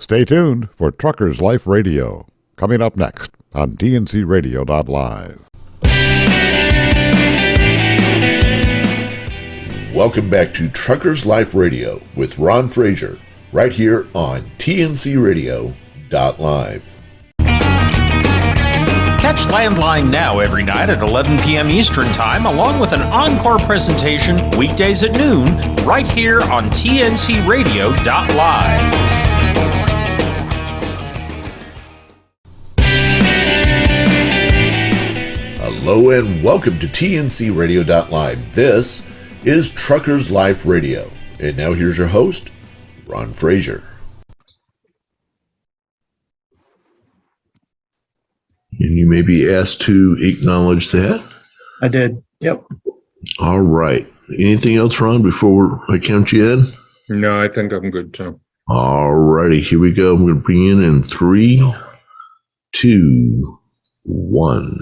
Stay tuned for Truckers Life Radio, coming up next on tncradio.live. Welcome back to Truckers Life Radio with Ron Fraser, right here on tncradio.live. Catch Landline Now every night at 11 p.m. Eastern Time, along with an encore presentation weekdays at noon, right here on tncradio.live. Hello and welcome to tncradio.live. This is Truckers Life Radio. And now here's your host, Ron Fraser. And you may be asked to acknowledge that. I did. Yep. All right. Anything else, Ron, before I count you in? No, I think I'm good, too. All righty. Here we go. I'm going to bring in 3, 2, 1.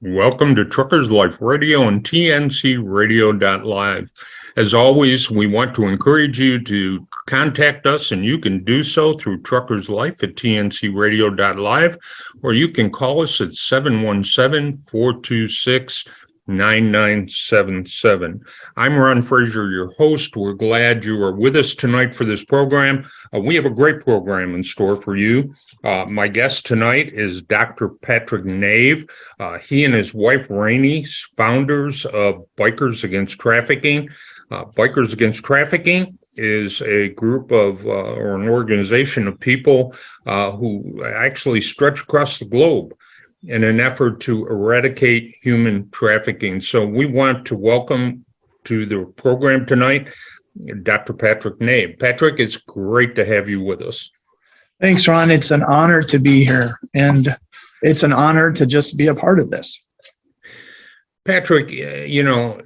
Welcome to Truckers Life Radio and tncradio.live. As always, we want to encourage you to contact us, and you can do so through Truckers Life at tncradio.live, or you can call us at 717-426-9977. I'm Ron Fraser, your host. We're glad you are with us tonight for this program. We have a great program in store for you. My guest tonight is Dr. Patrick Nave. He and his wife, Rainey, founders of Bikers Against Trafficking. Bikers Against Trafficking is a group of, or an organization of people who actually stretch across the globe in an effort to eradicate human trafficking. So we want to welcome to the program tonight Dr. Patrick Nave. Patrick, it's great to have you with us. Thanks, Ron. It's an honor to be here, and it's an honor to just be a part of this. Patrick, you know,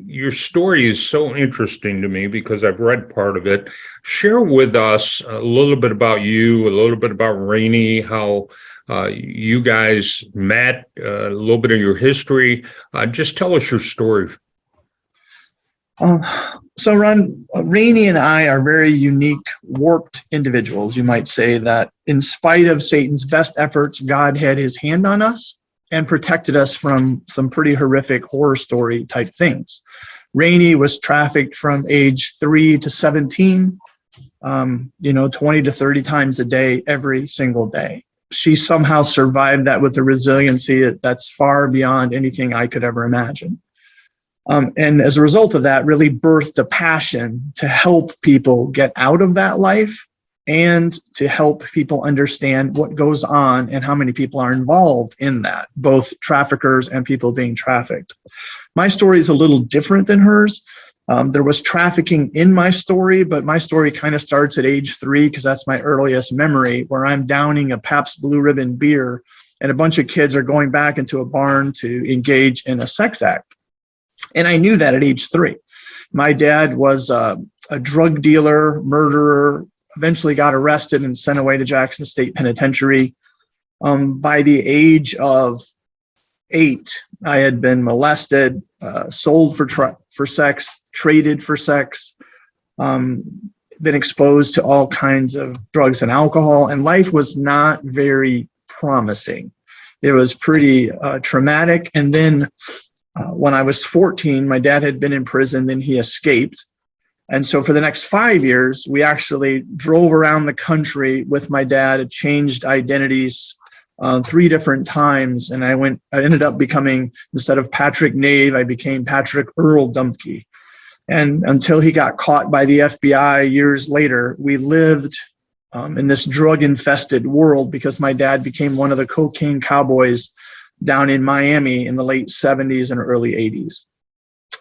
your story is so interesting to me because I've read part of it. Share with us a little bit about you, a little bit about Rainey, how you guys met, a little bit of your history. Just tell us your story. So, Ron, Rainey and I are very unique, warped individuals. You might say that in spite of Satan's best efforts, God had his hand on us and protected us from some pretty horrific horror story type things. Rainey was trafficked from age 3 to 17, 20 to 30 times a day, every single day. She somehow survived that with a resiliency that's far beyond anything I could ever imagine. And as a result of that, really birthed a passion to help people get out of that life and to help people understand what goes on and how many people are involved in that, both traffickers and people being trafficked. My story is a little different than hers. There was trafficking in my story, but my story kind of starts at age 3 because that's my earliest memory, where I'm downing a Pabst Blue Ribbon beer and a bunch of kids are going back into a barn to engage in a sex act. And I knew that at age 3. My dad was a drug dealer, murderer, eventually got arrested and sent away to Jackson State Penitentiary. By the age of 8, I had been molested, sold for sex, traded for sex, been exposed to all kinds of drugs and alcohol, and life was not very promising. It was pretty traumatic. And then when I was 14, my dad had been in prison, then he escaped. And so for the next 5 years, we actually drove around the country with my dad, changed identities 3 different times. And I ended up becoming, instead of Patrick Nave, I became Patrick Earl Dumpke. And until he got caught by the FBI years later, we lived in this drug-infested world because my dad became one of the cocaine cowboys down in Miami in the late 70s and early 80s.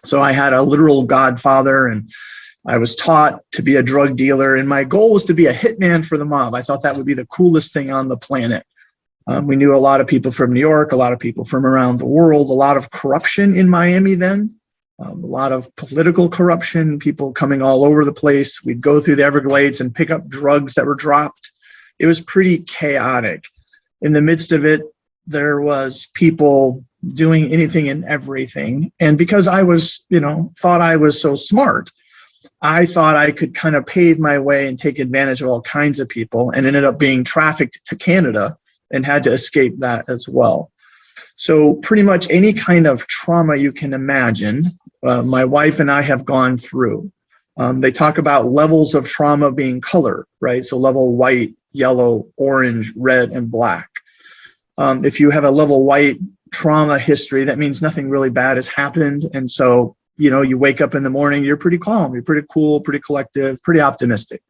So I had a literal godfather, and I was taught to be a drug dealer, and my goal was to be a hitman for the mob. I thought that would be the coolest thing on the planet. We knew a lot of people from New York, a lot of people from around the world, a lot of corruption in Miami then, a lot of political corruption, people coming all over the place. We'd go through the Everglades and pick up drugs that were dropped. It was pretty chaotic. In the midst of it, there was people doing anything and everything. And because I was, thought I was so smart, I thought I could kind of pave my way and take advantage of all kinds of people, and ended up being trafficked to Canada and had to escape that as well. So pretty much any kind of trauma you can imagine, my wife and I have gone through. They talk about levels of trauma being color, right? So level white, yellow, orange, red, and black. If you have a level white trauma history, that means nothing really bad has happened. And so, you wake up in the morning, you're pretty calm, you're pretty cool, pretty collective, pretty optimistic.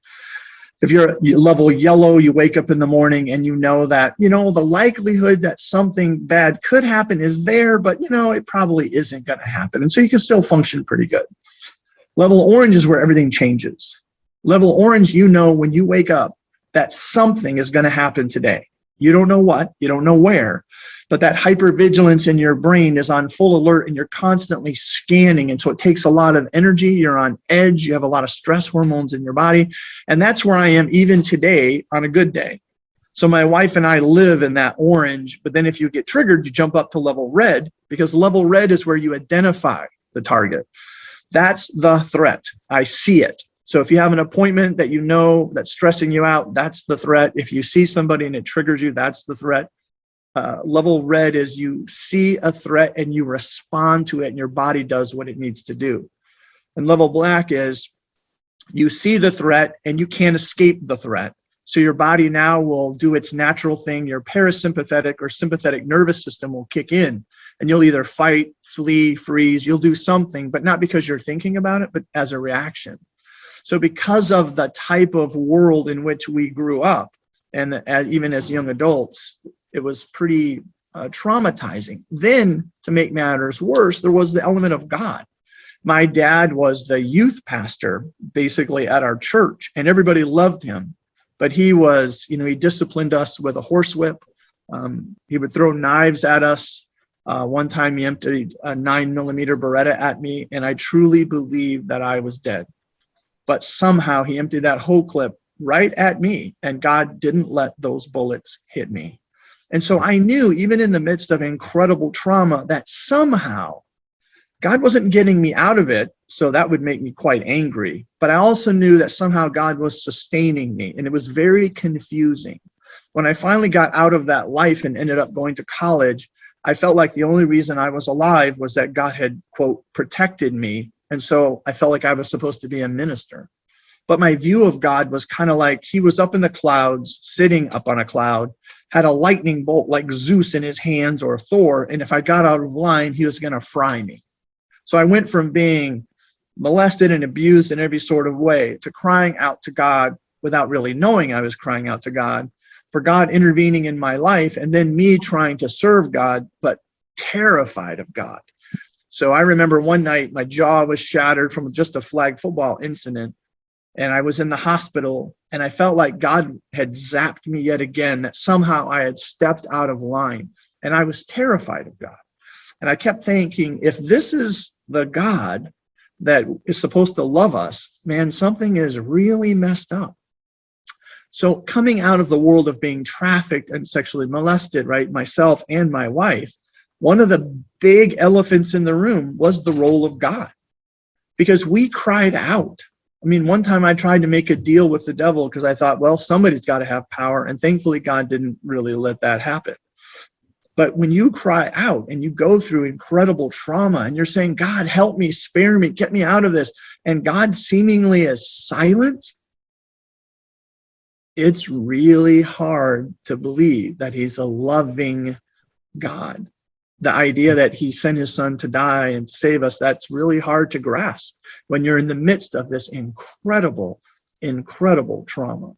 If you're level yellow, you wake up in the morning and you know that, the likelihood that something bad could happen is there, but, it probably isn't going to happen. And so you can still function pretty good. Level orange is where everything changes. Level orange, when you wake up that something is going to happen today. You don't know what, you don't know where, but that hypervigilance in your brain is on full alert and you're constantly scanning. And so it takes a lot of energy. You're on edge. You have a lot of stress hormones in your body. And that's where I am even today on a good day. So my wife and I live in that orange, but then if you get triggered, you jump up to level red, because level red is where you identify the target. That's the threat. I see it. So if you have an appointment that that's stressing you out, that's the threat. If you see somebody and it triggers you, that's the threat. Level red is you see a threat and you respond to it and your body does what it needs to do. And level black is you see the threat and you can't escape the threat. So your body now will do its natural thing. Your parasympathetic or sympathetic nervous system will kick in and you'll either fight, flee, freeze. You'll do something, but not because you're thinking about it, but as a reaction. So because of the type of world in which we grew up, and even as young adults, it was pretty traumatizing. Then, to make matters worse, there was the element of God. My dad was the youth pastor, basically, at our church, and everybody loved him. But he was, he disciplined us with a horsewhip. He would throw knives at us. One time he emptied a 9mm Beretta at me, and I truly believed that I was dead. But somehow he emptied that whole clip right at me, and God didn't let those bullets hit me. And so I knew, even in the midst of incredible trauma, that somehow God wasn't getting me out of it, so that would make me quite angry. But I also knew that somehow God was sustaining me, and it was very confusing. When I finally got out of that life and ended up going to college, I felt like the only reason I was alive was that God had, quote, protected me. And so I felt like I was supposed to be a minister. But my view of God was kind of like he was up in the clouds, sitting up on a cloud, had a lightning bolt like Zeus in his hands or Thor. And if I got out of line, he was going to fry me. So I went from being molested and abused in every sort of way to crying out to God without really knowing I was crying out to God, for God intervening in my life, and then me trying to serve God, but terrified of God. So I remember one night my jaw was shattered from just a flag football incident, and I was in the hospital, and I felt like God had zapped me yet again, that somehow I had stepped out of line, and I was terrified of God. And I kept thinking, if this is the God that is supposed to love us, man, something is really messed up. So coming out of the world of being trafficked and sexually molested, right, myself and my wife, one of the big elephants in the room was the role of God, because we cried out. I mean, one time I tried to make a deal with the devil because I thought, well, somebody's got to have power. And thankfully, God didn't really let that happen. But when you cry out and you go through incredible trauma and you're saying, God, help me, spare me, get me out of this, and God seemingly is silent, it's really hard to believe that he's a loving God. The idea that he sent his son to die and to save us, that's really hard to grasp when you're in the midst of this incredible, incredible trauma.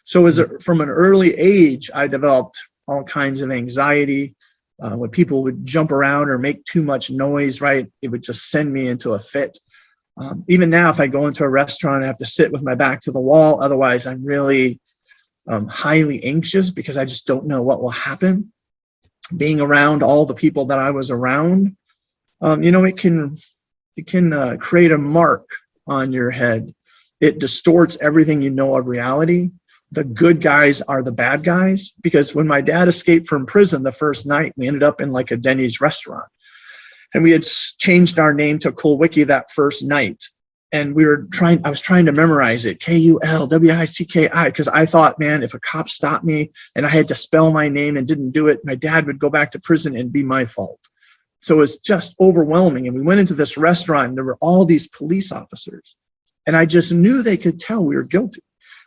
So from an early age, I developed all kinds of anxiety. When people would jump around or make too much noise, right, it would just send me into a fit. Even now, if I go into a restaurant, I have to sit with my back to the wall. Otherwise, I'm really highly anxious because I just don't know what will happen. Being around all the people that I was around, it can create a mark on your head. It distorts everything you know of reality. The good guys are the bad guys, because when my dad escaped from prison the first night, we ended up in like a Denny's restaurant. And we had changed our name to Kulwicki that first night. And I was trying to memorize it, Kulwicki, because I thought, man, if a cop stopped me and I had to spell my name and didn't do it, my dad would go back to prison and be my fault. So it was just overwhelming. And we went into this restaurant and there were all these police officers. And I just knew they could tell we were guilty.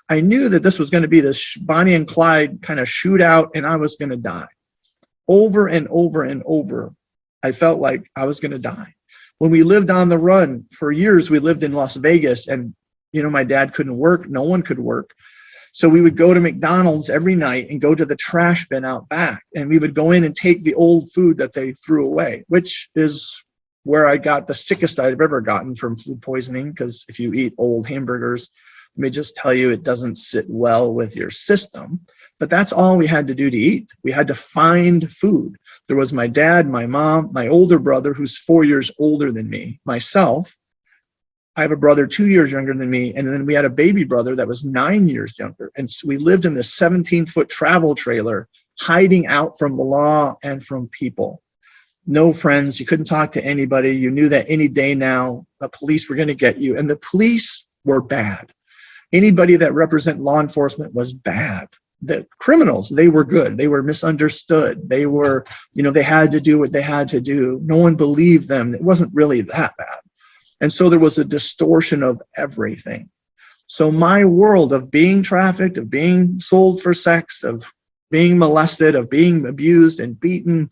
I knew that this was going to be this Bonnie and Clyde kind of shootout and I was going to die. Over and over and over, I felt like I was going to die. When we lived on the run for years, we lived in Las Vegas and, my dad couldn't work. No one could work. So we would go to McDonald's every night and go to the trash bin out back. And we would go in and take the old food that they threw away, which is where I got the sickest I've ever gotten from food poisoning. Because if you eat old hamburgers, let me just tell you, it doesn't sit well with your system. But that's all we had to do to eat. We had to find food. There was my dad, my mom, my older brother, who's 4 years older than me, myself. I have a brother 2 years younger than me. And then we had a baby brother that was 9 years younger. And so we lived in this 17-foot travel trailer, hiding out from the law and from people. No friends. You couldn't talk to anybody. You knew that any day now, the police were going to get you. And the police were bad. Anybody that represented law enforcement was bad. The criminals, they were good. They were misunderstood. They were, they had to do what they had to do. No one believed them. It wasn't really that bad. And so there was a distortion of everything. So my world of being trafficked, of being sold for sex, of being molested, of being abused and beaten,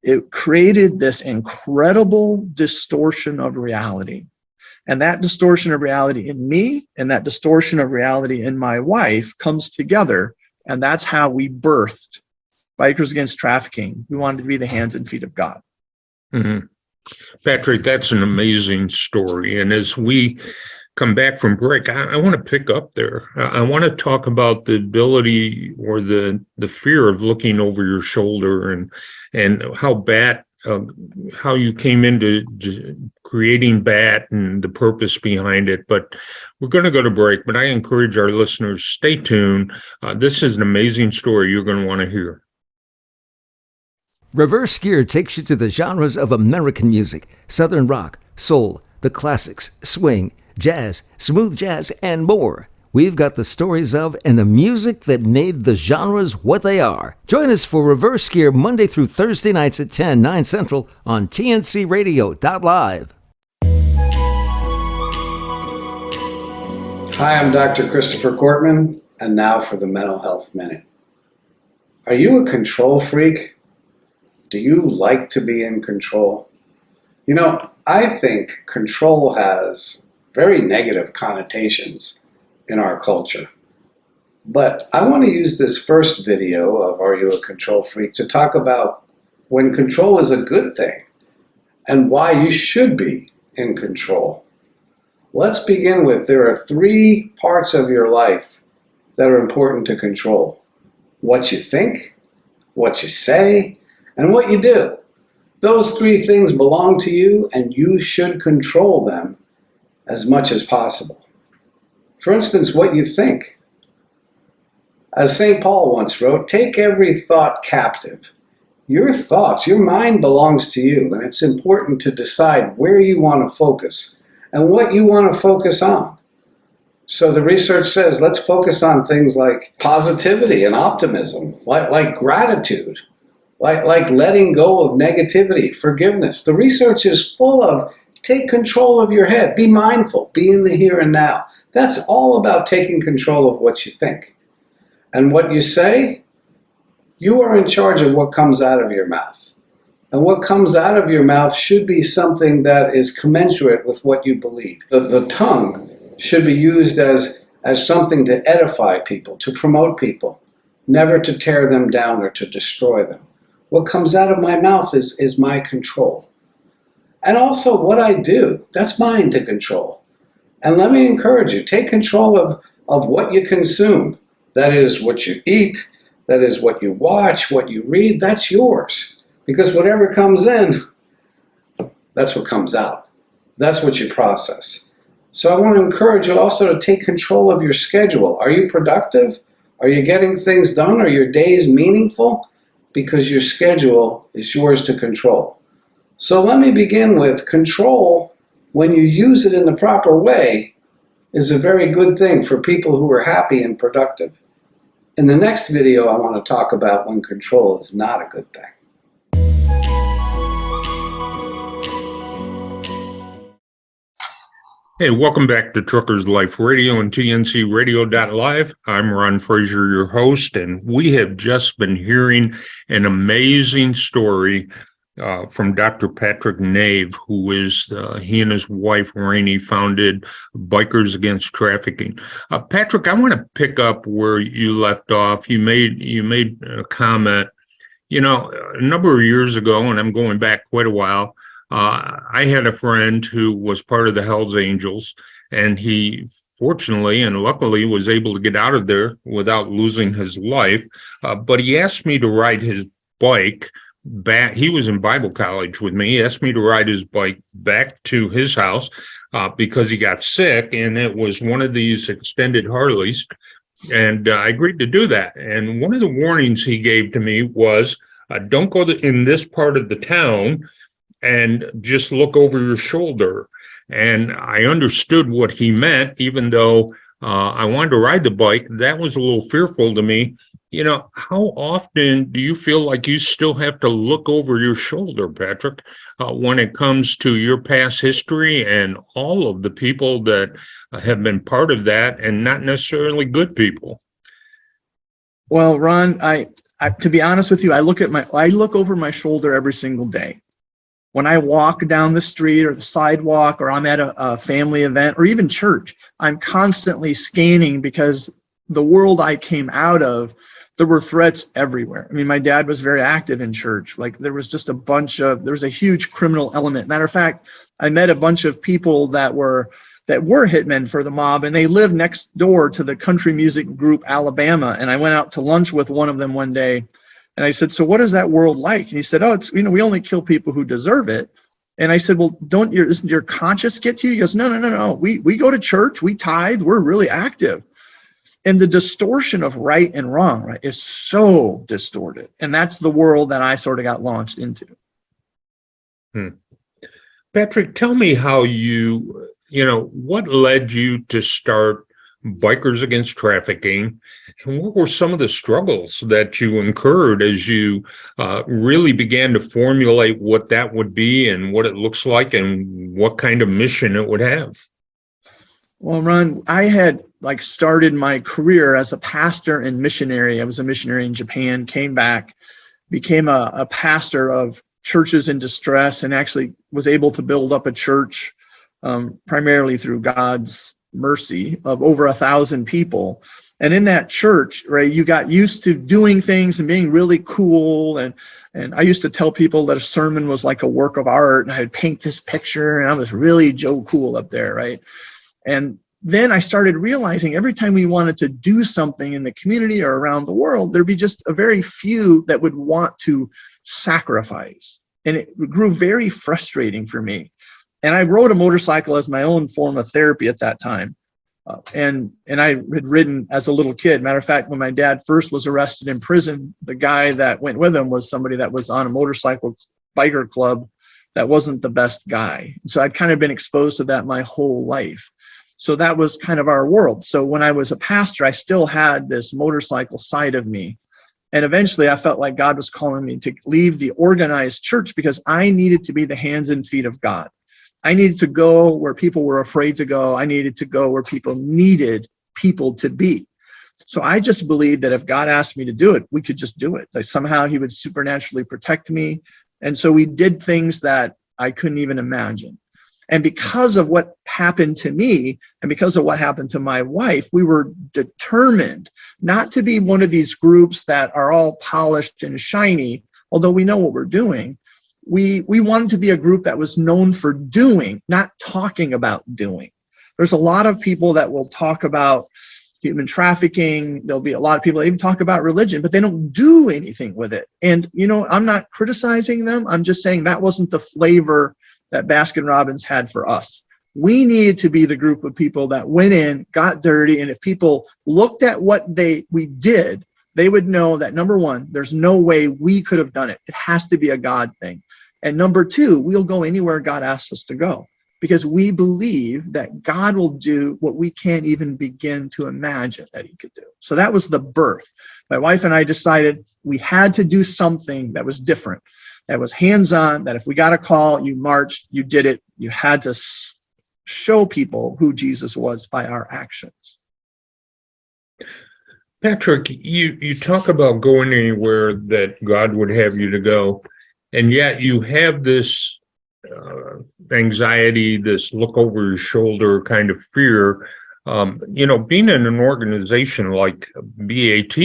it created this incredible distortion of reality. And that distortion of reality in me and that distortion of reality in my wife comes together. And that's how we birthed Bikers Against Trafficking. We wanted to be the hands and feet of God. Mm-hmm. Patrick, that's an amazing story. And as we come back from break, I want to pick up there. I want to talk about the ability or the fear of looking over your shoulder and how BAT, how you came into creating BAT and the purpose behind it. But we're going to go to break, but I encourage our listeners, stay tuned. This is an amazing story you're going to want to hear. Reverse Gear takes you to the genres of American music, Southern rock, soul, the classics, swing, jazz, smooth jazz, and more. We've got the stories of and the music that made the genres what they are. Join us for Reverse Gear Monday through Thursday nights at 10, 9 Central on tncradio.live. Hi, I'm Dr. Christopher Cortman, and now for the Mental Health Minute. Are you a control freak? Do you like to be in control? I think control has very negative connotations in our culture. But I want to use this first video of Are You a Control Freak to talk about when control is a good thing and why you should be in control. Let's begin with there are 3 parts of your life that are important to control. What you think, what you say, and what you do. Those 3 things belong to you and you should control them as much as possible. For instance, what you think. As St. Paul once wrote, take every thought captive. Your thoughts, your mind belongs to you, and it's important to decide where you want to focus and what you want to focus on. So the research says let's focus on things like positivity and optimism, like gratitude, like letting go of negativity, forgiveness. The research is full of take control of your head, be mindful, be in the here and now. That's all about taking control of what you think. And what you say, you are in charge of what comes out of your mouth. And what comes out of your mouth should be something that is commensurate with what you believe. The tongue should be used as something to edify people, to promote people, never to tear them down or to destroy them. What comes out of my mouth is my control. And also what I do, that's mine to control. And let me encourage you, take control of what you consume. That is what you eat, that is what you watch, what you read, that's yours. Because whatever comes in, that's what comes out. That's what you process. So I want to encourage you also to take control of your schedule. Are you productive? Are you getting things done? Are your days meaningful? Because your schedule is yours to control. So let me begin with control when you use it in the proper way, is a very good thing for people who are happy and productive. In the next video, I want to talk about when control is not a good thing. Hey, welcome back to Truckers Life Radio and TNCRadio.live. I'm Ron Frazier, your host, and we have just been hearing an amazing story from Dr. Patrick Nave, who is, he and his wife, Rainey, founded Bikers Against Trafficking. Patrick, I want to pick up where you left off. You made a comment, a number of years ago, and I'm going back quite a while. I had a friend who was part of the Hells Angels, and he fortunately and luckily was able to get out of there without losing his life. But he asked me to ride his bike back. He was in Bible college with me. He asked me to ride his bike back to his house because he got sick, and it was one of these extended Harleys. And I agreed to do that. And one of the warnings he gave to me was, don't go in this part of the town and just look over your shoulder. And I understood what he meant, even though I wanted to ride the bike. That was a little fearful to me. How often do you feel like you still have to look over your shoulder, Patrick, when it comes to your past history and all of the people that have been part of that and not necessarily good people? Well, Ron, I to be honest with you, I look over my shoulder every single day. When I walk down the street or the sidewalk, or I'm at a family event or even church, I'm constantly scanning, because the world I came out of, there were threats everywhere. I mean, my dad was very active in church. Like, there was just there was a huge criminal element. Matter of fact, I met a bunch of people that were hitmen for the mob, and they lived next door to the country music group Alabama. And I went out to lunch with one of them one day. And I said, so what is that world like? And he said, oh, it's, we only kill people who deserve it. And I said, well, doesn't your conscience get to you? He goes, no. We go to church, we tithe, we're really active. And the distortion of right and wrong, right, is so distorted. And that's the world that I sort of got launched into. Patrick, tell me how what led you to start Bikers Against Trafficking, and what were some of the struggles that you incurred as you really began to formulate what that would be and what it looks like and what kind of mission it would have? Well, Ron, I had started my career as a pastor and missionary. I was a missionary in Japan, came back, became a pastor of churches in distress, and actually was able to build up a church primarily through God's mercy of over 1,000 people. And in that church, right, you got used to doing things and being really cool. And I used to tell people that a sermon was like a work of art, and I'd paint this picture, and I was really Joe Cool up there, right? And then I started realizing every time we wanted to do something in the community or around the world, there'd be just a very few that would want to sacrifice. And it grew very frustrating for me. And I rode a motorcycle as my own form of therapy at that time. And I had ridden as a little kid. Matter of fact, when my dad first was arrested in prison, the guy that went with him was somebody that was on a motorcycle biker club that wasn't the best guy. So I'd kind of been exposed to that my whole life. So that was kind of our world. So when I was a pastor, I still had this motorcycle side of me. And eventually I felt like God was calling me to leave the organized church, because I needed to be the hands and feet of God. I needed to go where people were afraid to go. I needed to go where people needed people to be. So I just believed that if God asked me to do it, we could just do it. Like somehow he would supernaturally protect me. And so we did things that I couldn't even imagine. And because of what happened to me and because of what happened to my wife, we were determined not to be one of these groups that are all polished and shiny, although we know what we're doing. We wanted to be a group that was known for doing, not talking about doing. There's a lot of people that will talk about human trafficking. There'll be a lot of people that even talk about religion, but they don't do anything with it. And, I'm not criticizing them. I'm just saying that wasn't the flavor that Baskin-Robbins had for us. We needed to be the group of people that went in, got dirty, and if people looked at what we did, they would know that, number one, there's no way we could have done it. It has to be a God thing. And number two, we'll go anywhere God asks us to go. because we believe that God will do what we can't even begin to imagine that he could do. So that was the birth. My wife and I decided we had to do something that was different, that was hands-on, that if we got a call, you marched, you did it, you had to show people who Jesus was by our actions. Patrick, you talk about going anywhere that God would have you to go, and yet you have this anxiety, this look over your shoulder kind of fear. Being in an organization like BAT,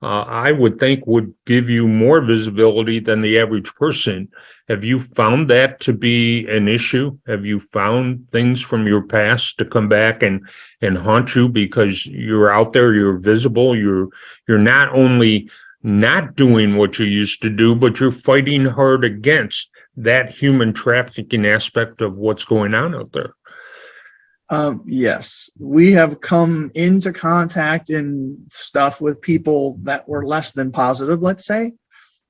I would think would give you more visibility than the average person. Have you found that to be an issue? Have you found things from your past to come back and haunt you because you're out there, you're visible, you're not only not doing what you used to do, but you're fighting hard against that human trafficking aspect of what's going on out there? Yes, we have come into contact and stuff with people that were less than positive, let's say.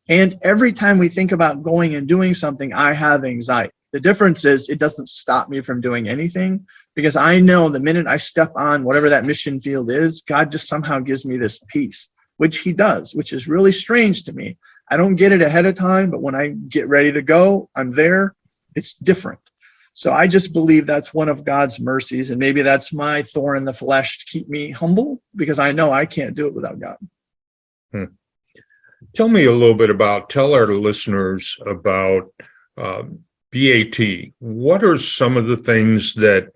And every time we think about going and doing something, I have anxiety. The difference is it doesn't stop me from doing anything, because I know the minute I step on whatever that mission field is, God just somehow gives me this peace, which he does, which is really strange to me. I don't get it ahead of time, but when I get ready to go, I'm there. It's different. So I just believe that's one of God's mercies, and maybe that's my thorn in the flesh to keep me humble, because I know I can't do it without God. Tell me a little bit tell our listeners about BAT. What are some of the things that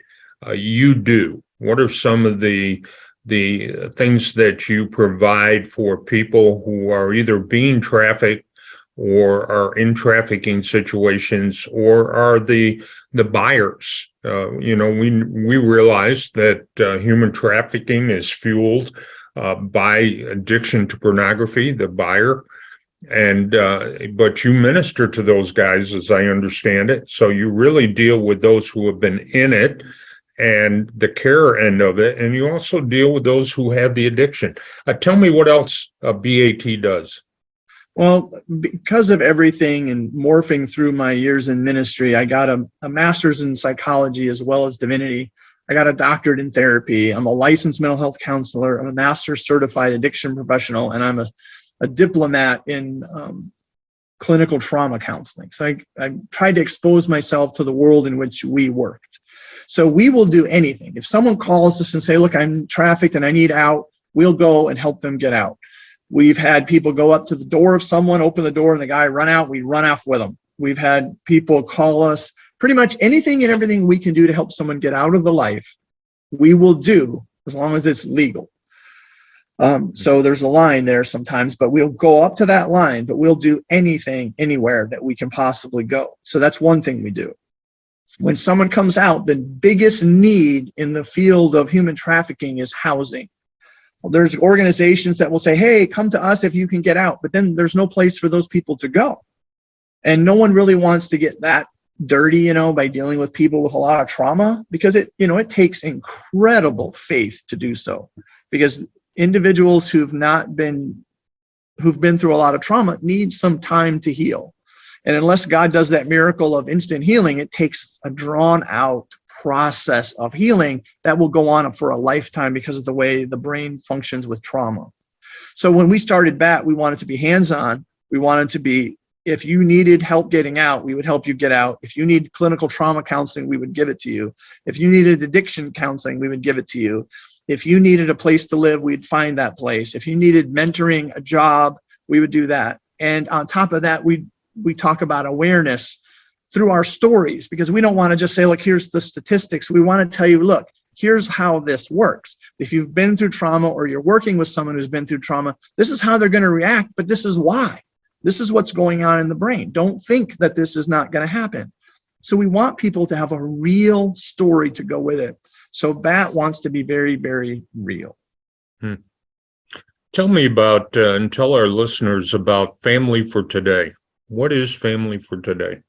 you do? What are some of the things that you provide for people who are either being trafficked or are in trafficking situations, or are the buyers? We realize that human trafficking is fueled by addiction to pornography, the buyer, and but you minister to those guys, as I understand it. So you really deal with those who have been in it and the care end of it, and you also deal with those who have the addiction. Tell me what else BAT does. Well, because of everything and morphing through my years in ministry, I got a master's in psychology as well as divinity. I got a doctorate in therapy. I'm a licensed mental health counselor. I'm a master's certified addiction professional, and I'm a diplomat in clinical trauma counseling. So I tried to expose myself to the world in which we worked. So we will do anything. If someone calls us and say, look, I'm trafficked and I need out, we'll go and help them get out. We've had people go up to the door of someone, open the door, and the guy run out. We run off with them. We've had people call us. Pretty much anything and everything we can do to help someone get out of the life, we will do, as long as it's legal. So there's a line there sometimes, but we'll go up to that line, but we'll do anything, anywhere that we can possibly go. So that's one thing we do. When someone comes out, the biggest need in the field of human trafficking is housing. Well, there's organizations that will say, hey, come to us if you can get out, but then there's no place for those people to go. And no one really wants to get that dirty, by dealing with people with a lot of trauma, because it takes incredible faith to do so, because individuals who've been through a lot of trauma need some time to heal. And unless God does that miracle of instant healing, it takes a drawn out process of healing that will go on for a lifetime because of the way the brain functions with trauma. So when we started BAT, we wanted to be hands-on. We wanted to be, if you needed help getting out, we would help you get out. If you need clinical trauma counseling, we would give it to you. If you needed addiction counseling, we would give it to you. If you needed a place to live, we'd find that place. If you needed mentoring, a job, we would do that. And on top of that, we talk about awareness through our stories, because we don't want to just say, look, here's the statistics. We want to tell you, look, here's how this works. If you've been through trauma or you're working with someone who's been through trauma, this is how they're going to react, but this is why. This is what's going on in the brain. Don't think that this is not going to happen. So we want people to have a real story to go with it. So BAT wants to be very, very real. Tell me about, and tell our listeners about Family for Today. What is Family for Today?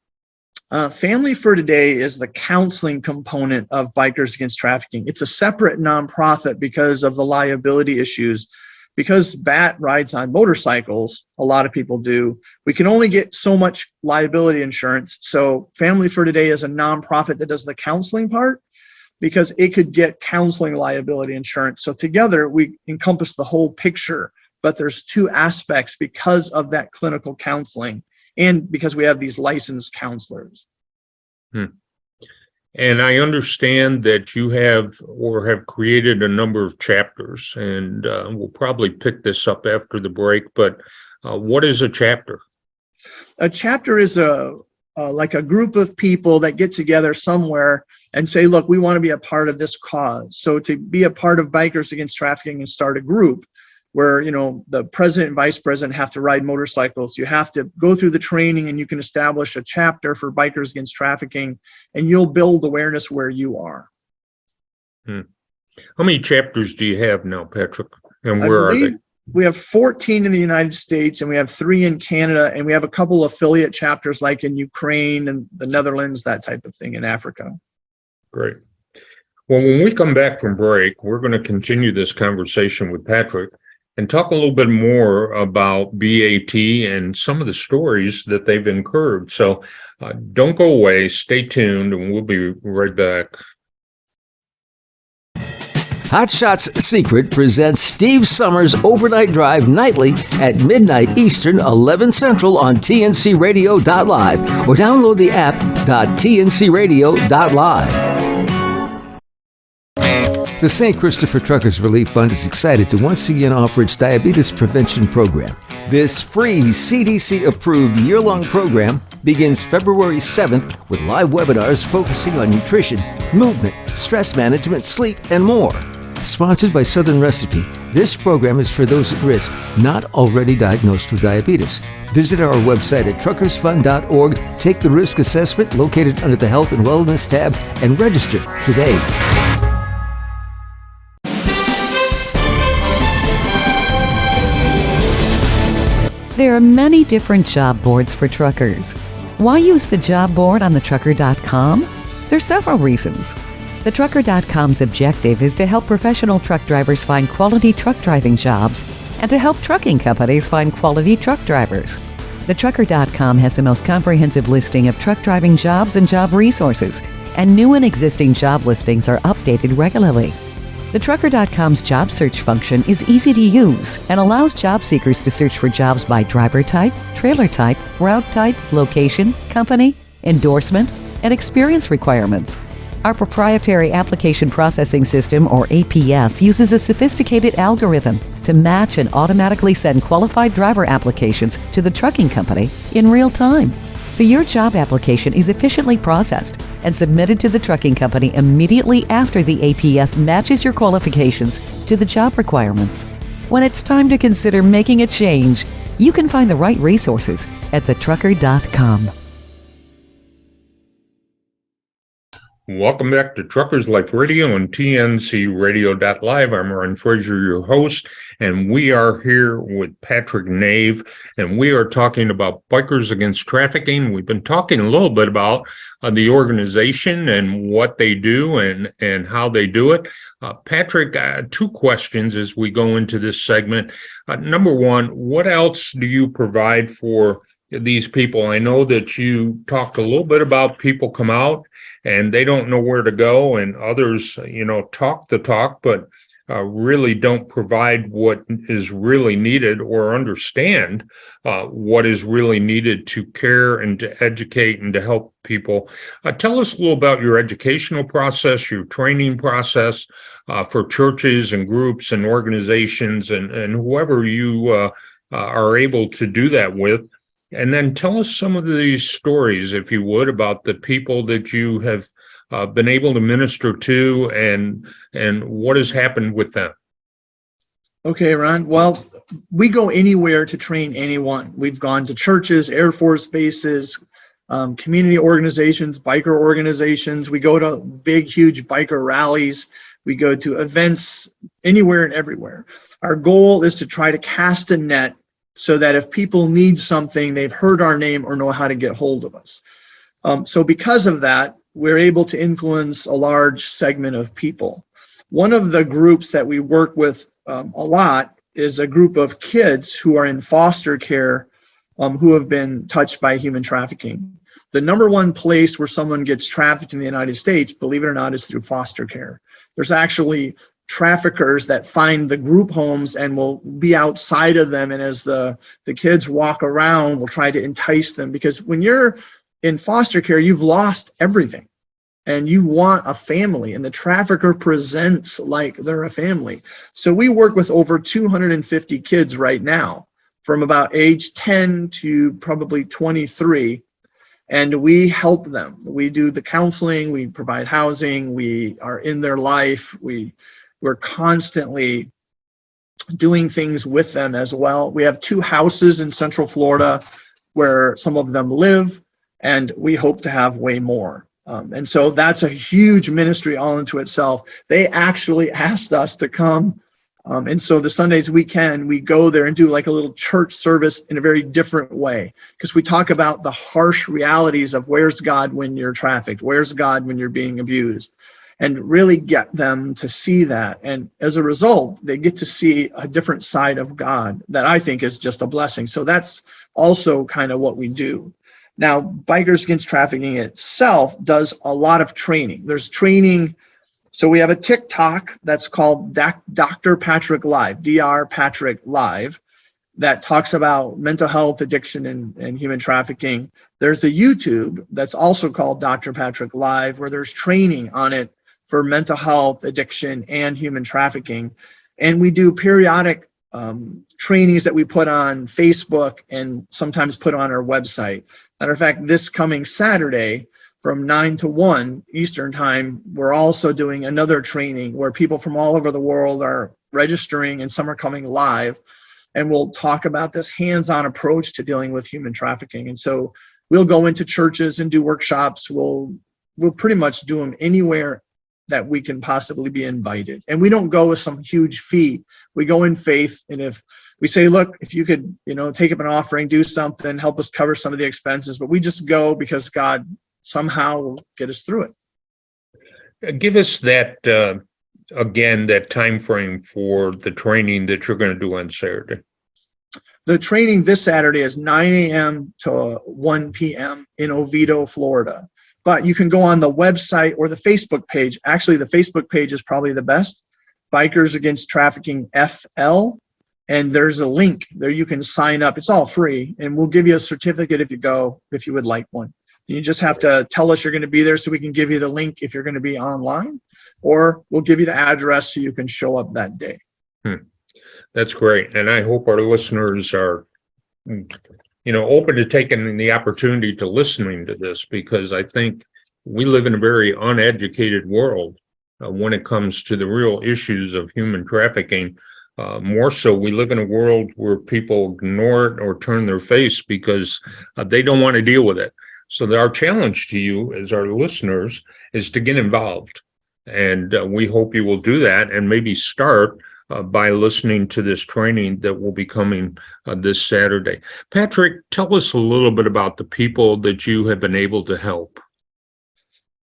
Family for Today is the counseling component of Bikers Against Trafficking. It's a separate nonprofit because of the liability issues because BAT rides on motorcycles, a lot of people do, we can only get so much liability insurance. So Family for Today is a nonprofit that does the counseling part, because it could get counseling liability insurance. So together we encompass the whole picture, but there's two aspects because of that clinical counseling and because we have these licensed counselors. And I understand that you have created a number of chapters, and we'll probably pick this up after the break, but what is a chapter? A chapter is like a group of people that get together somewhere and say, look, we want to be a part of this cause. So to be a part of Bikers Against Trafficking and start a group where, the president and vice president have to ride motorcycles. You have to go through the training, and you can establish a chapter for Bikers Against Trafficking, and you'll build awareness where you are. How many chapters do you have now, Patrick? And where are they? We have 14 in the United States, and we have 3 in Canada, and we have a couple affiliate chapters like in Ukraine and the Netherlands, that type of thing, in Africa. Great. Well, when we come back from break, we're going to continue this conversation with Patrick and talk a little bit more about BAT and some of the stories that they've incurred. So don't go away, stay tuned, and we'll be right back. Hot Shots Secret presents Steve Summers' Overnight Drive nightly at midnight Eastern, 11 Central on tncradio.live or download the app .tncradio.live. The St. Christopher Truckers Relief Fund is excited to once again offer its diabetes prevention program. This free CDC-approved year-long program begins February 7th with live webinars focusing on nutrition, movement, stress management, sleep, and more. Sponsored by Southern Recipe, this program is for those at risk not already diagnosed with diabetes. Visit our website at truckersfund.org, take the risk assessment located under the Health and Wellness tab, and register today. There are many different job boards for truckers. Why use the job board on thetrucker.com? There's several reasons. Thetrucker.com's objective is to help professional truck drivers find quality truck driving jobs and to help trucking companies find quality truck drivers. Thetrucker.com has the most comprehensive listing of truck driving jobs and job resources, and new and existing job listings are updated regularly. TheTrucker.com's job search function is easy to use and allows job seekers to search for jobs by driver type, trailer type, route type, location, company, endorsement, and experience requirements. Our proprietary application processing system, or APS, uses a sophisticated algorithm to match and automatically send qualified driver applications to the trucking company in real time. So your job application is efficiently processed and submitted to the trucking company immediately after the APS matches your qualifications to the job requirements. When it's time to consider making a change, you can find the right resources at thetrucker.com. Welcome back to Truckers Life Radio and tncradio.live. I'm Ron Frazier, your host, and we are here with Patrick Nave, and we are talking about Bikers Against Trafficking. We've been talking a little bit about the organization and what they do and how they do it. Patrick, 2 questions as we go into this segment. Number one, what else do you provide for these people? I know that you talked a little bit about people come out and they don't know where to go, and others, talk the talk, but really don't provide what is really needed or understand what is really needed to care and to educate and to help people. Tell us a little about your educational process, your training process for churches and groups and organizations and whoever you are able to do that with. And then tell us some of these stories, if you would, about the people that you have been able to minister to and what has happened with them. Okay, Ron. Well, we go anywhere to train anyone. We've gone to churches, Air Force bases, community organizations, biker organizations. We go to big, huge biker rallies. We go to events anywhere and everywhere. Our goal is to try to cast a net so that if people need something, they've heard our name or know how to get hold of us. So because of that, we're able to influence a large segment of people. One of the groups that we work with a lot is a group of kids who are in foster care who have been touched by human trafficking. The number one place where someone gets trafficked in the United States, believe it or not, is through foster care. There's actually traffickers that find the group homes and will be outside of them. And as the kids walk around, will try to entice them, because when you're in foster care, you've lost everything and you want a family, and the trafficker presents like they're a family. So we work with over 250 kids right now from about age 10 to probably 23. And we help them. We do the counseling, we provide housing, we are in their life. We're constantly doing things with them as well. We have 2 houses in Central Florida where some of them live, and we hope to have way more. And so that's a huge ministry all into itself. They actually asked us to come. And so the Sundays we go there and do like a little church service in a very different way, because we talk about the harsh realities of where's God when you're trafficked, where's God when you're being abused, and really get them to see that. And as a result, they get to see a different side of God that I think is just a blessing. So that's also kind of what we do. Now, Bikers Against Trafficking itself does a lot of training. There's training. So we have a TikTok that's called Dr. Patrick Live, Dr. Patrick Live, that talks about mental health, addiction, and human trafficking. There's a YouTube that's also called Dr. Patrick Live, where there's training on it for mental health, addiction, and human trafficking. And we do periodic trainings that we put on Facebook and sometimes put on our website. Matter of fact, this coming Saturday, from 9 to 1 Eastern time, we're also doing another training where people from all over the world are registering, and some are coming live, and we'll talk about this hands-on approach to dealing with human trafficking. And so we'll go into churches and do workshops. We'll pretty much do them anywhere that we can possibly be invited. And we don't go with some huge fee. We go in faith, and if we say, look, if you could, take up an offering, do something, help us cover some of the expenses, but we just go because God somehow will get us through it. Give us that, again, that time frame for the training that you're going to do on Saturday. The training this Saturday is 9 a.m. to 1 p.m. in Oviedo, Florida. But you can go on the website or the Facebook page. Actually, the Facebook page is probably the best, Bikers Against Trafficking FL. And there's a link there you can sign up. It's all free, and we'll give you a certificate if you would like one. You just have to tell us you're going to be there so we can give you the link if you're going to be online, or we'll give you the address so you can show up that day. That's great. And I hope our listeners are, open to taking the opportunity to listening to this, because I think we live in a very uneducated world when it comes to the real issues of human trafficking. More so, we live in a world where people ignore it or turn their face because they don't want to deal with it. So our challenge to you as our listeners is to get involved. And we hope you will do that, and maybe start by listening to this training that will be coming this Saturday. Patrick, tell us a little bit about the people that you have been able to help.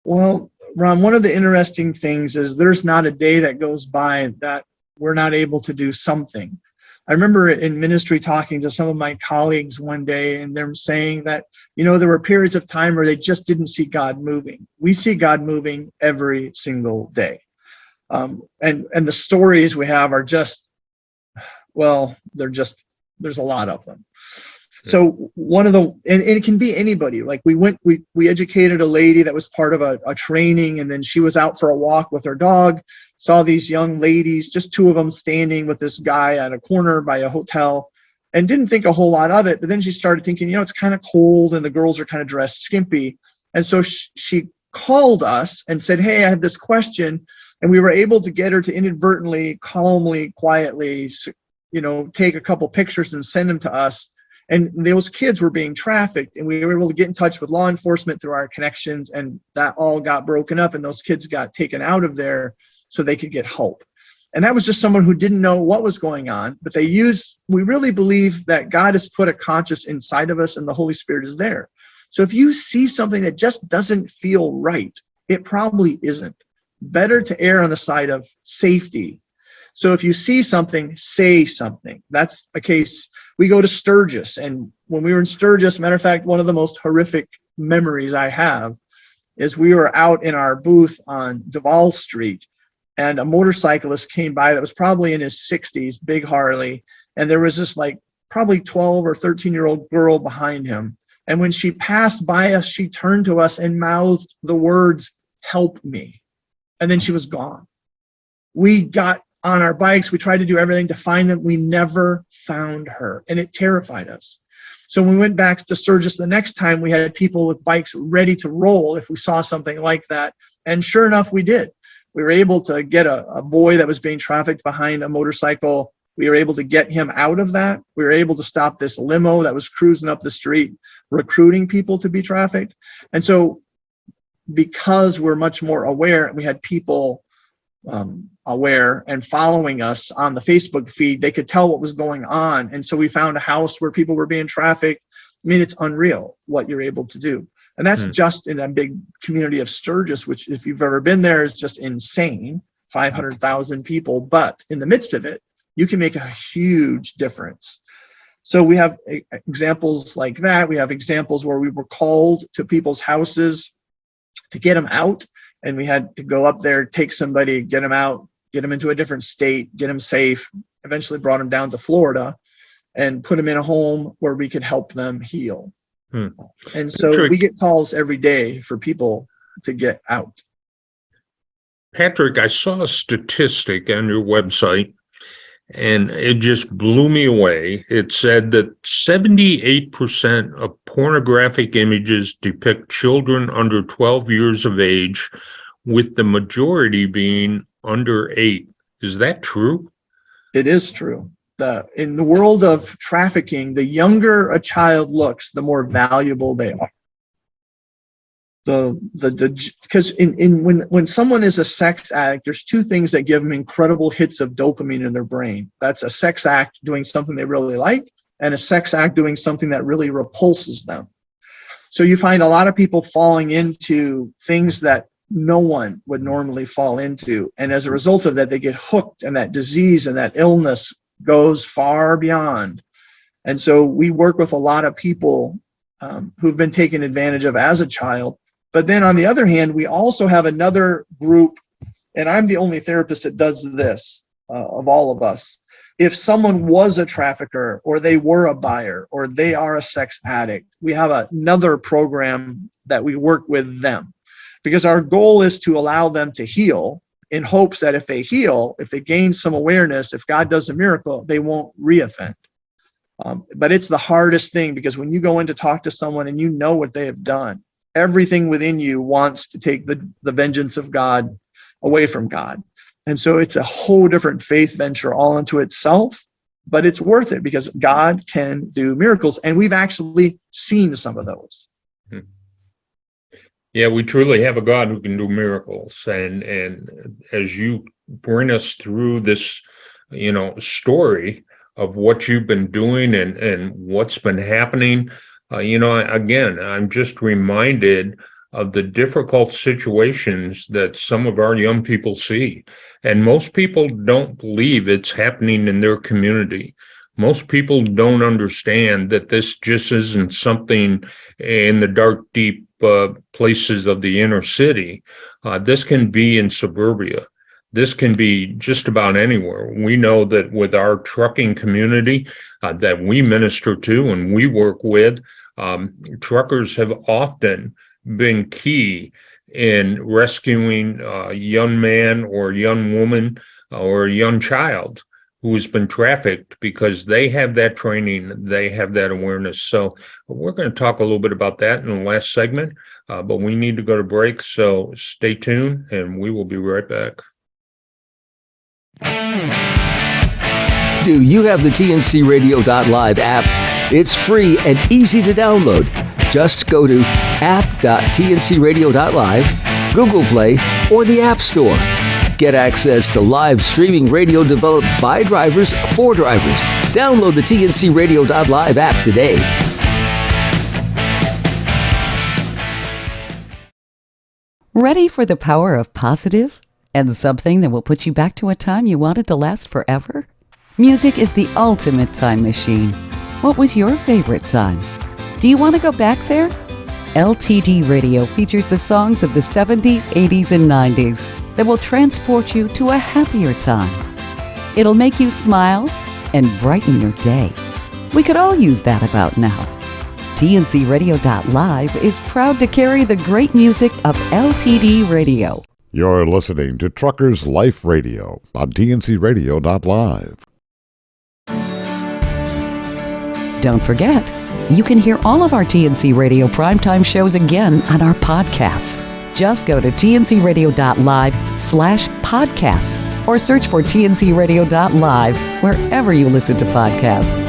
Well, Ron, one of the interesting things is there's not a day that goes by that we're not able to do something. I remember in ministry talking to some of my colleagues one day, and they're saying that, there were periods of time where they just didn't see God moving. We see God moving every single day. And the stories we have are just, there's a lot of them. So and it can be anybody. Like we educated a lady that was part of a training, and then she was out for a walk with her dog, saw these young ladies, just 2 of them standing with this guy at a corner by a hotel, and didn't think a whole lot of it. But then she started thinking, it's kind of cold and the girls are kind of dressed skimpy. And so she called us and said, hey, I have this question. And we were able to get her to inadvertently, calmly, quietly, take a couple pictures and send them to us. And those kids were being trafficked, and we were able to get in touch with law enforcement through our connections, and that all got broken up, and those kids got taken out of there so they could get help. And that was just someone who didn't know what was going on, but we really believe that God has put a conscience inside of us, and the Holy Spirit is there. So if you see something that just doesn't feel right, it probably isn't. Better to err on the side of safety. So if you see something, say something. That's a case. We go to Sturgis, and when we were in Sturgis, matter of fact, one of the most horrific memories I have is we were out in our booth on Duval Street, and a motorcyclist came by that was probably in his 60s, big Harley, and there was this like probably 12 or 13-year-old girl behind him. And when she passed by us, she turned to us and mouthed the words, "Help me." And then she was gone. We got on our bikes. We tried to do everything to find them. We never found her, and it terrified us. So when we went back to Sturgis the next time, we had people with bikes ready to roll if we saw something like that. And sure enough, we did. We were able to get a boy that was being trafficked behind a motorcycle. We were able to get him out of that. We were able to stop this limo that was cruising up the street, recruiting people to be trafficked. And so because we're much more aware, we had people aware and following us on the Facebook feed, they could tell what was going on. And so we found a house where people were being trafficked. I mean, it's unreal what you're able to do. And that's just in a big community of Sturgis, which if you've ever been there is just insane, 500,000 people. But in the midst of it, you can make a huge difference. So we have examples like that. We have examples where we were called to people's houses to get them out. And we had to go up there, take somebody, get them out, get them into a different state, get them safe, eventually brought them down to Florida and put them in a home where we could help them heal. And so we get calls every day for people to get out. Patrick, I saw a statistic on your website, and it just blew me away. It said that 78% of pornographic images depict children under 12 years of age, with the majority being under 8. Is that true? It is true. In the world of trafficking, the younger a child looks, the more valuable they are. Because when someone is a sex addict, there's two things that give them incredible hits of dopamine in their brain. That's a sex act doing something they really like, and a sex act doing something that really repulses them. So you find a lot of people falling into things that no one would normally fall into. And as a result of that, they get hooked, and that disease and that illness goes far beyond. And so we work with a lot of people who've been taken advantage of as a child. But then on the other hand, we also have another group, and I'm the only therapist that does this of all of us. If someone was a trafficker, or they were a buyer, or they are a sex addict, we have another program that we work with them, because our goal is to allow them to heal, in hopes that if they heal, if they gain some awareness, if God does a miracle, they won't reoffend. But it's the hardest thing, because when you go in to talk to someone and you know what they have done, everything within you wants to take the vengeance of God away from God. And so it's a whole different faith venture all unto itself, but it's worth it because God can do miracles. And we've actually seen some of those. Yeah, we truly have a God who can do miracles. And as you bring us through this, story of what you've been doing and what's been happening, again, I'm just reminded of the difficult situations that some of our young people see. And most people don't believe it's happening in their community. Most people don't understand that this just isn't something in the dark, deep places of the inner city. This can be in suburbia. This can be just about anywhere. We know that with our trucking community that we minister to and we work with, truckers have often been key in rescuing a young man or young woman or a young child who's been trafficked, because they have that training, they have that awareness. So we're going to talk a little bit about that in the last segment, but we need to go to break. So stay tuned and we will be right back. Do you have the TNCRadio.live app? It's free and easy to download. Just go to app.tncradio.live, Google Play, or the App Store. Get access to live streaming radio developed by drivers for drivers. Download the TNCRadio.live app today. Ready for the power of positive? And something that will put you back to a time you wanted to last forever? Music is the ultimate time machine. What was your favorite time? Do you want to go back there? LTD Radio features the songs of the 70s, 80s, and 90s that will transport you to a happier time. It'll make you smile and brighten your day. We could all use that about now. TNCRadio.live is proud to carry the great music of LTD Radio. You're listening to Truckers Life Radio on TNCRadio.live. Don't forget, you can hear all of our TNC Radio primetime shows again on our podcasts. Just go to tncradio.live/podcasts or search for tncradio.live wherever you listen to podcasts.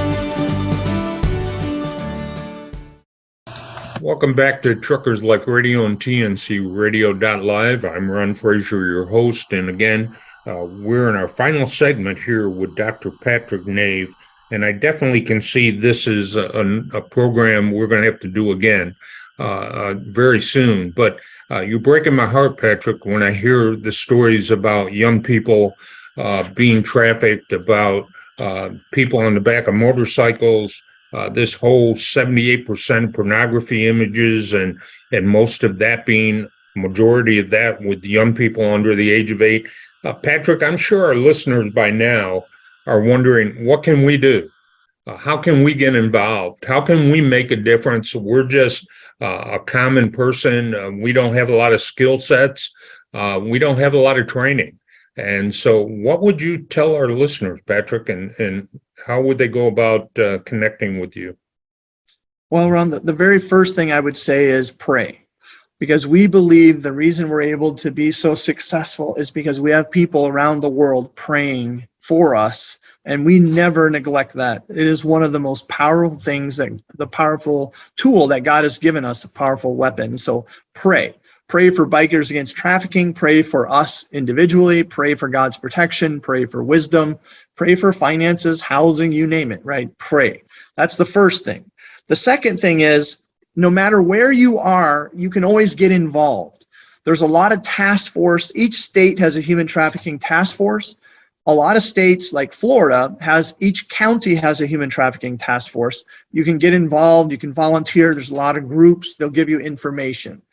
Welcome back to Truckers Life Radio and TNCRadio.live. I'm Ron Frazier, your host, and again, we're in our final segment here with Dr. Patrick Nave, and I definitely can see this is a program we're going to have to do again very soon. But you're breaking my heart, Patrick, when I hear the stories about young people being trafficked, about people on the back of motorcycles. This whole 78% pornography images, and most of that being, majority of that with young people under the age of 8. Patrick, I'm sure our listeners by now are wondering, what can we do? How can we get involved? How can we make a difference? We're just a common person. We don't have a lot of skill sets. We don't have a lot of training. And so what would you tell our listeners, Patrick, and how would they go about connecting with you? Well, Ron, the very first thing I would say is pray, because we believe the reason we're able to be so successful is because we have people around the world praying for us, and we never neglect that. It is one of the most powerful things, that the powerful tool that God has given us, a powerful weapon. So pray. Pray for Bikers Against Trafficking, pray for us individually, pray for God's protection, pray for wisdom, pray for finances, housing, you name it, right? Pray. That's the first thing. The second thing is, no matter where you are, you can always get involved. There's a lot of task force. Each state has a human trafficking task force. A lot of states like Florida each county has a human trafficking task force. You can get involved, you can volunteer. There's a lot of groups. They'll give you information.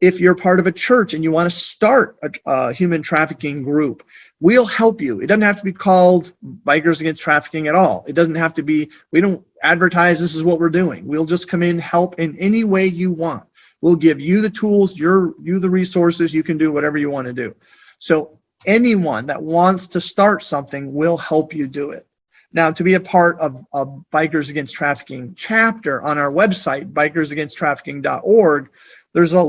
If you're part of a church and you want to start a human trafficking group, we'll help you. It doesn't have to be called Bikers Against Trafficking at all. It doesn't have to be, we don't advertise this is what we're doing. We'll just come in, help in any way you want. We'll give you the tools, you the resources, you can do whatever you want to do. So anyone that wants to start something will help you do it. Now, to be a part of a Bikers Against Trafficking chapter on our website, bikersagainsttrafficking.org, there's a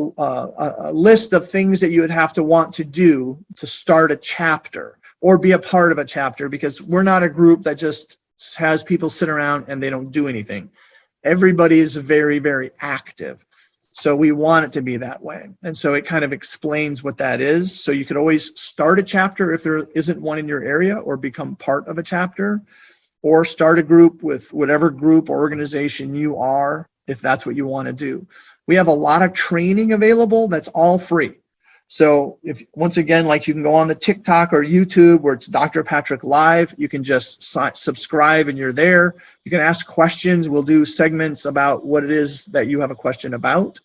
list of things that you would have to want to do to start a chapter or be a part of a chapter, because we're not a group that just has people sit around and they don't do anything. Everybody is very, very active. So we want it to be that way. And so it kind of explains what that is. So you could always start a chapter if there isn't one in your area, or become part of a chapter, or start a group with whatever group or organization you are, if that's what you want to do. We have a lot of training available that's all free. So if, once again, like, you can go on the TikTok or YouTube where it's Dr. Patrick Live, you can just subscribe and you're there. You can ask questions. We'll do segments about what it is that you have a question about.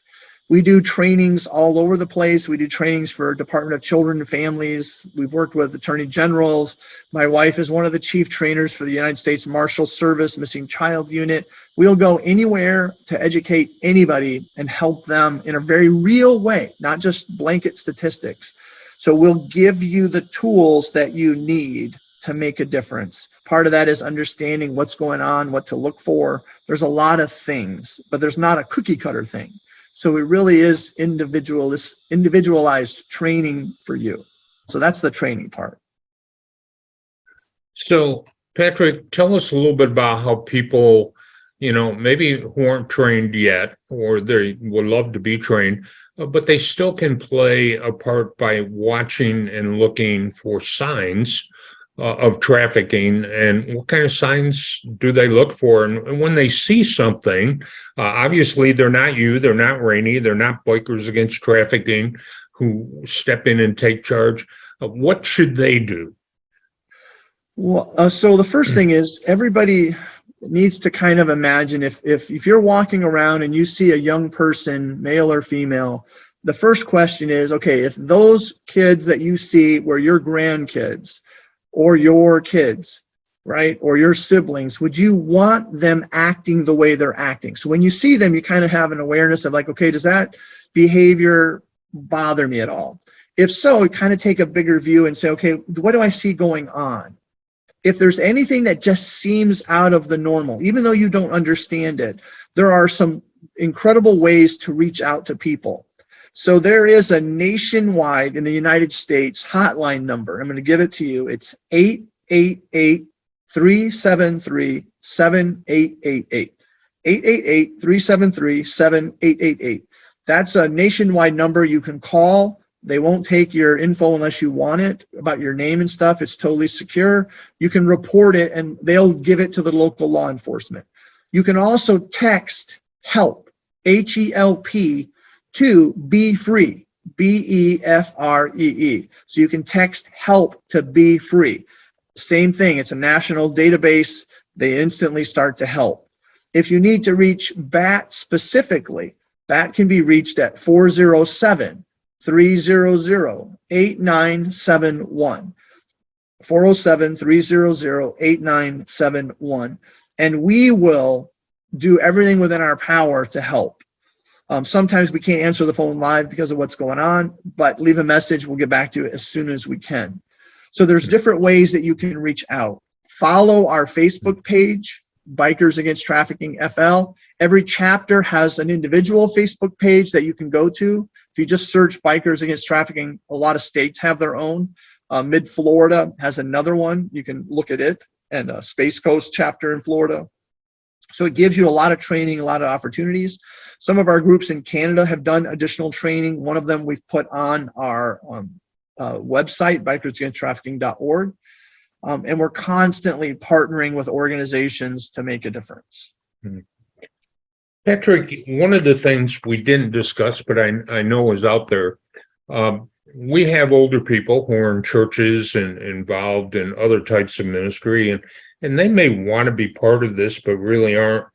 We do trainings all over the place. We do trainings for Department of Children and Families. We've worked with attorney generals. My wife is one of the chief trainers for the United States Marshal Service Missing Child Unit. We'll go anywhere to educate anybody and help them in a very real way, not just blanket statistics. So we'll give you the tools that you need to make a difference. Part of that is understanding what's going on, what to look for. There's a lot of things, but there's not a cookie cutter thing. So it really is individualized training for you. So that's the training part. So, Patrick, tell us a little bit about how people, maybe who aren't trained yet, or they would love to be trained, but they still can play a part by watching and looking for signs of trafficking. And what kind of signs do they look for? And when they see something, obviously they're not you, they're not Rainey, they're not Bikers Against Trafficking who step in and take charge. What should they do? Well, so the first thing is everybody needs to kind of imagine if you're walking around and you see a young person, male or female, the first question is, okay, if those kids that you see were your grandkids or your kids, right, or your siblings, would you want them acting the way they're acting? So when you see them, you kind of have an awareness of like, okay, does that behavior bother me at all? If so, you kind of take a bigger view and say, okay, what do I see going on? If there's anything that just seems out of the normal, even though you don't understand it, there are some incredible ways to reach out to people. So there is a nationwide in the United States hotline number. I'm going to give it to you. It's 888-373-7888. 888-373-7888. That's a nationwide number you can call. They won't take your info unless you want it about your name and stuff. It's totally secure. You can report it and they'll give it to the local law enforcement. You can also text HELP, HELP, to Be Free, BEFREE. So you can text HELP to Be Free. Same thing. It's a national database. They instantly start to help. If you need to reach BAT specifically, BAT can be reached at 407-300-8971. 407-300-8971. And we will do everything within our power to help. Sometimes we can't answer the phone live because of what's going on, but leave a message. We'll get back to you as soon as we can. So there's different ways that you can reach out. Follow our Facebook page, Bikers Against Trafficking FL. Every chapter has an individual Facebook page that you can go to. If you just search Bikers Against Trafficking, a lot of states have their own. Mid-Florida has another one. You can look at it, and a Space Coast chapter in Florida. So it gives you a lot of training, a lot of opportunities. Some of our groups in Canada have done additional training. One of them we've put on our website, bikersagainsttrafficking.org. And we're constantly partnering with organizations to make a difference. Patrick, one of the things we didn't discuss, but I know is out there, we have older people who are in churches and involved in other types of ministry, and they may want to be part of this, but really aren't.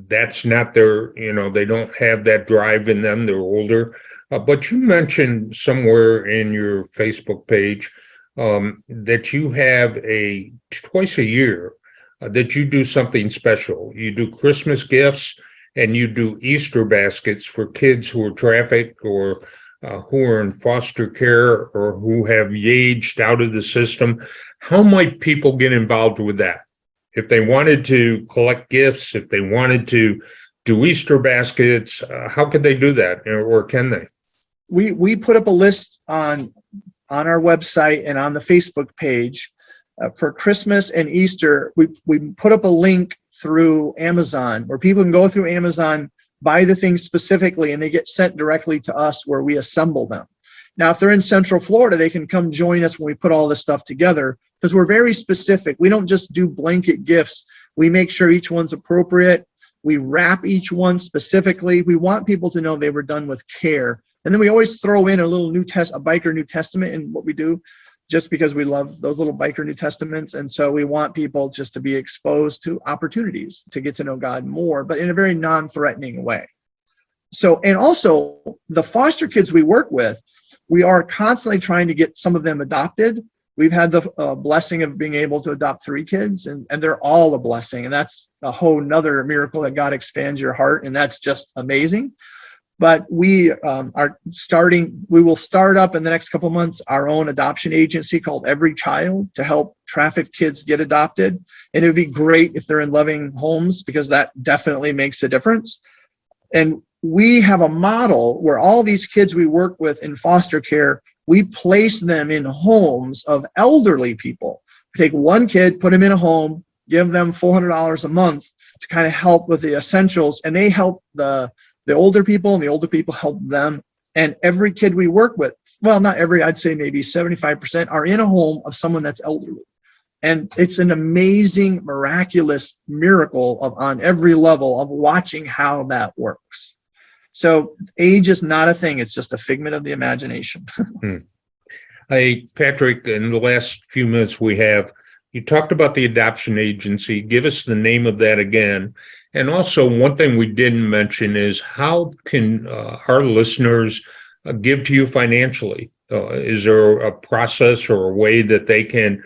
That's not their, they don't have that drive in them. They're older. But you mentioned somewhere in your Facebook page that you have twice a year that you do something special. You do Christmas gifts and you do Easter baskets for kids who are trafficked or who are in foster care or who have aged out of the system. How might people get involved with that? If they wanted to collect gifts, if they wanted to do Easter baskets, how could they do that, or can they? We put up a list on our website and on the Facebook page for Christmas and Easter. We put up a link through Amazon where people can go through Amazon, buy the things specifically, and they get sent directly to us where we assemble them. Now, if they're in Central Florida, they can come join us when we put all this stuff together because we're very specific. We don't just do blanket gifts. We make sure each one's appropriate. We wrap each one specifically. We want people to know they were done with care. And then we always throw in a little a biker New Testament in what we do, just because we love those little biker New Testaments. And so we want people just to be exposed to opportunities to get to know God more, but in a very non-threatening way. So, and also the foster kids we work with, we are constantly trying to get some of them adopted. We've had the blessing of being able to adopt 3 kids, and they're all a blessing. And that's a whole nother miracle that God expands your heart. And that's just amazing. But we will start up in the next couple of months our own adoption agency called Every Child to help trafficked kids get adopted. And it would be great if they're in loving homes because that definitely makes a difference. And we have a model where all these kids we work with in foster care, we place them in homes of elderly people. We take one kid, put him in a home, give them $400 a month to kind of help with the essentials, and they help the older people, and the older people help them. And every kid we work with, well, not every, I'd say maybe 75% are in a home of someone that's elderly. And it's an amazing, miraculous miracle on every level of watching how that works. So age is not a thing. It's just a figment of the imagination. Hey, Patrick, in the last few minutes we have, you talked about the adoption agency. Give us the name of that again. And also, one thing we didn't mention is how can our listeners give to you financially? Is there a process or a way that they can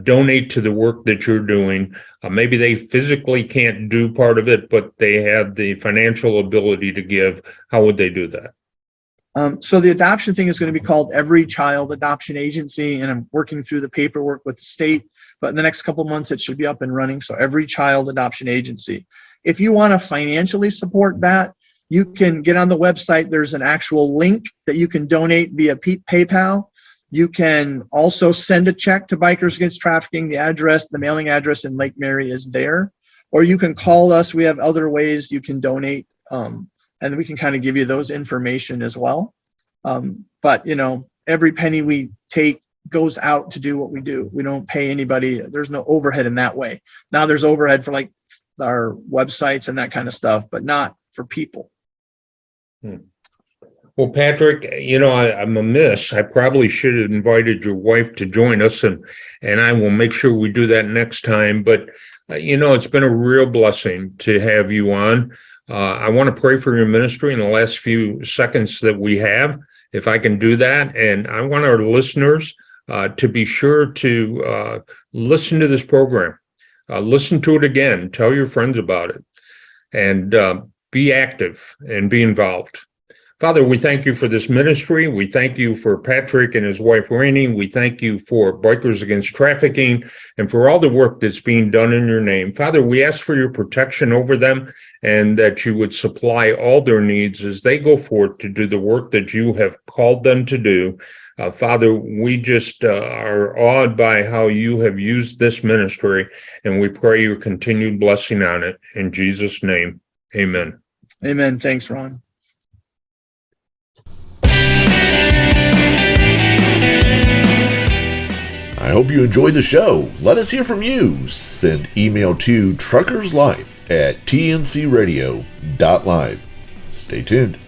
donate to the work that you're doing? Maybe they physically can't do part of it, but they have the financial ability to give. How would they do that? So the adoption thing is going to be called Every Child Adoption Agency, and I'm working through the paperwork with the state, but in the next couple of months it should be up and running. So Every Child Adoption Agency. If you want to financially support that, you can get on the website. There's an actual link that you can donate via PayPal. You can also send a check to Bikers Against Trafficking. The address, the mailing address in Lake Mary is there. Or you can call us. We have other ways you can donate. And we can kind of give you those information as well. But, every penny we take goes out to do what we do. We don't pay anybody. There's no overhead in that way. Now there's overhead for like our websites and that kind of stuff, but not for people. Well, Patrick, I'm amiss. I probably should have invited your wife to join us, and I will make sure we do that next time. But, it's been a real blessing to have you on. I want to pray for your ministry in the last few seconds that we have, if I can do that. And I want our listeners to be sure to listen to this program. Listen to it again. Tell your friends about it. And be active and be involved. Father, we thank you for this ministry. We thank you for Patrick and his wife, Rainey. We thank you for Bikers Against Trafficking and for all the work that's being done in your name. Father, we ask for your protection over them and that you would supply all their needs as they go forth to do the work that you have called them to do. Father, we just are awed by how you have used this ministry, and we pray your continued blessing on it. In Jesus' name, amen. Amen. Thanks, Ron. I hope you enjoyed the show. Let us hear from you. Send email to truckerslife@tncradio.live. Stay tuned.